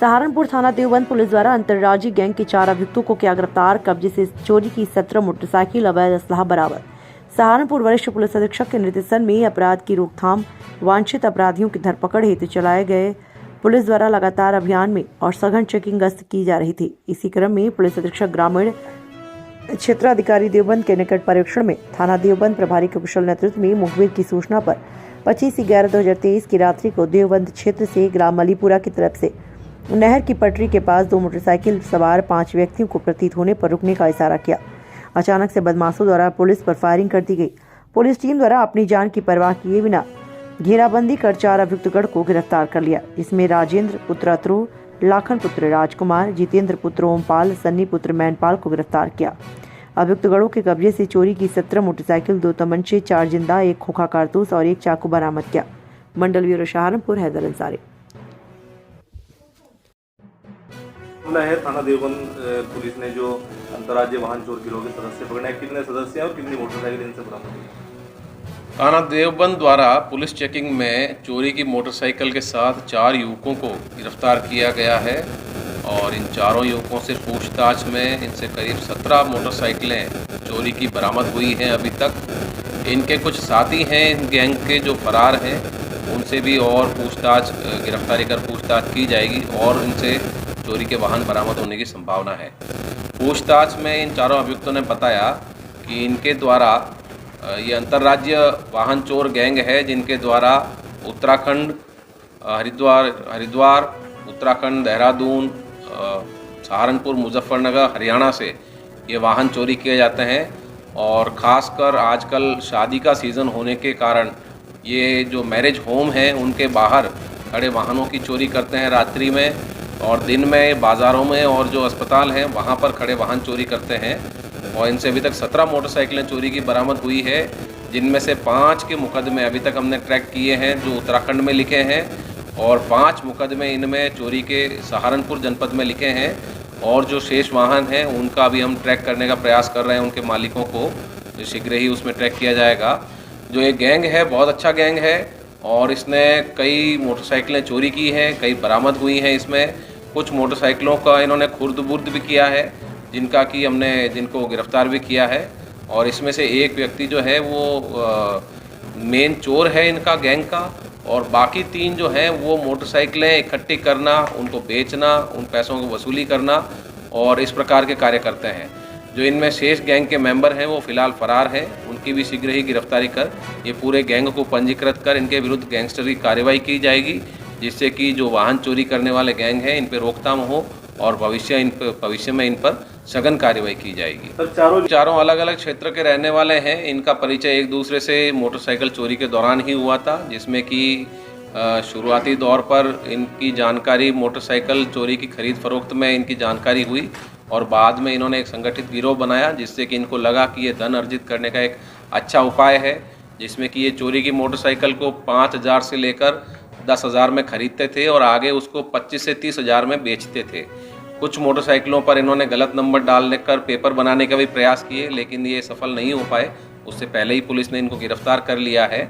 सहारनपुर थाना देवबंद पुलिस द्वारा अंतर्राज्यीय गैंग के 4 अभियुक्तों को किया गिरफ्तार। कब्जे से चोरी की 17 मोटरसाइकिल, अवैध असलाह बरामद। सहारनपुर वरिष्ठ पुलिस अधीक्षक के निर्देशन में अपराध की रोकथाम, वांछित अपराधियों की धरपकड़ हेतु चलाए गए पुलिस द्वारा लगातार अभियान में और सघन चेकिंग गश्त की जा रही थी। इसी क्रम में पुलिस अधीक्षक ग्रामीण क्षेत्राधिकारी देवबंद के निकट पर्यवेक्षण में थाना देवबंद प्रभारी के कुशल नेतृत्व में मुखबिर की सूचना पर 25/11/2023 की रात्रि को देवबंद क्षेत्र से ग्राम मलीपुरा की तरफ से नहर की पटरी के पास 2 मोटरसाइकिल सवार 5 व्यक्तियों को प्रतीत होने पर रुकने का इशारा किया। अचानक से बदमाशों द्वारा पुलिस पर फायरिंग कर दी गई। पुलिस टीम द्वारा अपनी जान की परवाह किए बिना घेराबंदी कर 4 अभियुक्तगण को गिरफ्तार कर लिया, जिसमें राजेंद्र पुत्र अत्रो, लाखन पुत्र राजकुमार, जितेंद्र पुत्र ओमपाल, सन्नी पुत्र मैनपाल को गिरफ्तार किया। अभियुक्तगणों के कब्जे से चोरी की 17 मोटरसाइकिल, 2 तमंचे, 4 जिंदा, 1 खोखा कारतूस और 1 चाकू बरामद किया। मंडल ब्यूरो सहारनपुर, हैदर अंसारी। है थाना देवबंद पुलिस ने जो अंतर्राज्यीय वाहन चोर गिरोह के सदस्य पकड़े हैं, कितने सदस्य हैं और कितनी मोटरसाइकिल इनसे बरामद हुई? थाना देवबंद द्वारा पुलिस चेकिंग में चोरी की मोटरसाइकिल के साथ 4 युवकों को गिरफ्तार किया गया है और इन चारों युवकों से पूछताछ में इनसे करीब 17 मोटरसाइकिलें चोरी की बरामद हुई हैं। अभी तक इनके कुछ साथी हैं इन गैंग के जो फरार हैं, उनसे भी और पूछताछ गिरफ्तारी कर पूछताछ की जाएगी और इनसे चोरी के वाहन बरामद होने की संभावना है। पूछताछ में इन चारों अभियुक्तों ने बताया कि इनके द्वारा ये अंतर्राज्यीय वाहन चोर गैंग है, जिनके द्वारा उत्तराखंड, हरिद्वार, उत्तराखंड, देहरादून, सहारनपुर, मुजफ्फरनगर, हरियाणा से ये वाहन चोरी किए जाते हैं। और ख़ासकर आजकल शादी का सीज़न होने के कारण ये जो मैरिज होम हैं उनके बाहर खड़े वाहनों की चोरी करते हैं रात्रि में, और दिन में बाज़ारों में और जो अस्पताल हैं वहाँ पर खड़े वाहन चोरी करते हैं। और इनसे अभी तक 17 मोटरसाइकिलें चोरी की बरामद हुई है, जिनमें से 5 के मुकदमे अभी तक हमने ट्रैक किए हैं जो उत्तराखंड में लिखे हैं, और 5 मुकदमे इनमें चोरी के सहारनपुर जनपद में लिखे हैं। और जो शेष वाहन हैं उनका भी हम ट्रैक करने का प्रयास कर रहे हैं, उनके मालिकों को शीघ्र ही उसमें ट्रैक किया जाएगा। जो ये गैंग है बहुत अच्छा गैंग है और इसने कई मोटरसाइकिलें चोरी की हैं, कई बरामद हुई हैं। इसमें कुछ मोटरसाइकिलों का इन्होंने खुर्द-बुर्द भी किया है, जिनको गिरफ्तार भी किया है। और इसमें से एक व्यक्ति जो है वो मेन चोर है इनका गैंग का, और बाकी 3 जो हैं वो मोटरसाइकिलें इकट्ठी करना, उनको बेचना, उन पैसों को वसूली करना और इस प्रकार के कार्य करते हैं। जो इनमें शेष गैंग के मेंबर हैं वो फ़िलहाल फ़रार हैं, उनकी भी शीघ्र ही गिरफ्तारी कर ये पूरे गैंग को पंजीकृत कर इनके विरुद्ध गैंगस्टर की कार्रवाई की जाएगी, जिससे कि जो वाहन चोरी करने वाले गैंग हैं इन पर रोकथाम हो और भविष्य में इन पर सघन कार्रवाई की जाएगी। चारों अलग अलग क्षेत्र के रहने वाले हैं। इनका परिचय एक दूसरे से मोटरसाइकिल चोरी के दौरान ही हुआ था, जिसमें कि शुरुआती दौर पर इनकी जानकारी मोटरसाइकिल चोरी की खरीद फरोख्त में इनकी जानकारी हुई और बाद में इन्होंने एक संगठित गिरोह बनाया, जिससे कि इनको लगा कि ये धन अर्जित करने का एक अच्छा उपाय है, जिसमें कि ये चोरी की मोटरसाइकिल को 5,000 से लेकर 10,000 में खरीदते थे और आगे उसको 25 से 30,000 में बेचते थे। कुछ मोटरसाइकिलों पर इन्होंने गलत नंबर डालने कर पेपर बनाने का भी प्रयास किए, लेकिन ये सफल नहीं हो पाए। उससे पहले ही पुलिस ने इनको गिरफ्तार कर लिया है।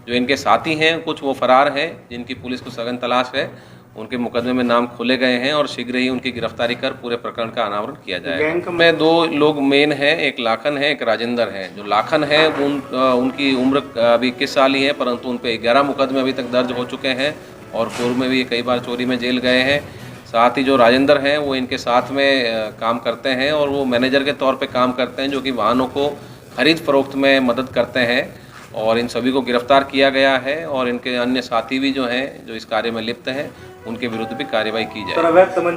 जो इनके साथी हैं कुछ वो फरार हैं, जिनकी पुलिस को सघन तलाश है। उनके मुकदमे में नाम खोले गए हैं और शीघ्र ही उनकी गिरफ्तारी कर पूरे प्रकरण का अनावरण किया जाएगा। में 2 लोग मेन हैं, एक लाखन है, एक राजेंद्र है। जो लाखन है उनकी उम्र अभी 21 साल ही है, परंतु उन पर 11 मुकदमे अभी तक दर्ज हो चुके हैं और पूर्व में भी कई बार चोरी में जेल गए हैं। साथ ही जो राजेंद्र हैं वो इनके साथ में काम करते हैं और वो मैनेजर के तौर पे काम करते हैं, जो कि वाहनों को खरीद फरोख्त में मदद करते हैं। और इन सभी को गिरफ्तार किया गया है और इनके अन्य साथी भी जो हैं जो इस कार्य में लिप्त हैं, उनके विरुद्ध भी कार्रवाई की जाए।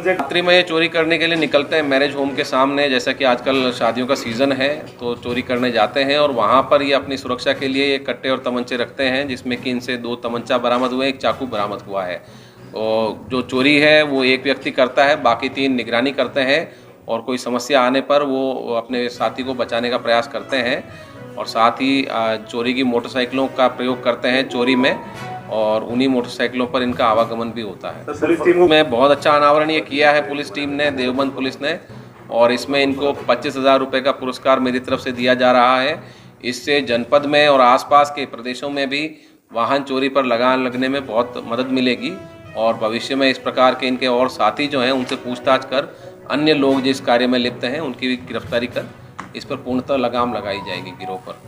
रात्रि में ये चोरी करने के लिए निकलते हैं मैरिज होम के सामने, जैसा कि आजकल शादियों का सीज़न है तो चोरी करने जाते हैं और वहाँ पर ये अपनी सुरक्षा के लिए ये कट्टे और तमंचे रखते हैं, जिसमें कि इनसे 2 तमंचा बरामद हुए, 1 चाकू बरामद हुआ है। और जो चोरी है वो एक व्यक्ति करता है, बाकी 3 निगरानी करते हैं और कोई समस्या आने पर वो अपने साथी को बचाने का प्रयास करते हैं। और साथ ही चोरी की मोटरसाइकिलों का प्रयोग करते हैं चोरी में और उन्हीं मोटरसाइकिलों पर इनका आवागमन भी होता है। पुलिस टीम में बहुत अच्छा अनावरण ये किया है पुलिस टीम ने, देवबंद पुलिस ने, और इसमें इनको 25,000 रुपये का पुरस्कार मेरी तरफ से दिया जा रहा है। इससे जनपद में और आसपास के प्रदेशों में भी वाहन चोरी पर लगाम लगने में बहुत मदद मिलेगी और भविष्य में इस प्रकार के इनके और साथी जो हैं उनसे पूछताछ कर अन्य लोग जिस कार्य में लिप्त हैं उनकी भी गिरफ्तारी कर इस पर पूर्णतः लगाम लगाई जाएगी गिरोह पर।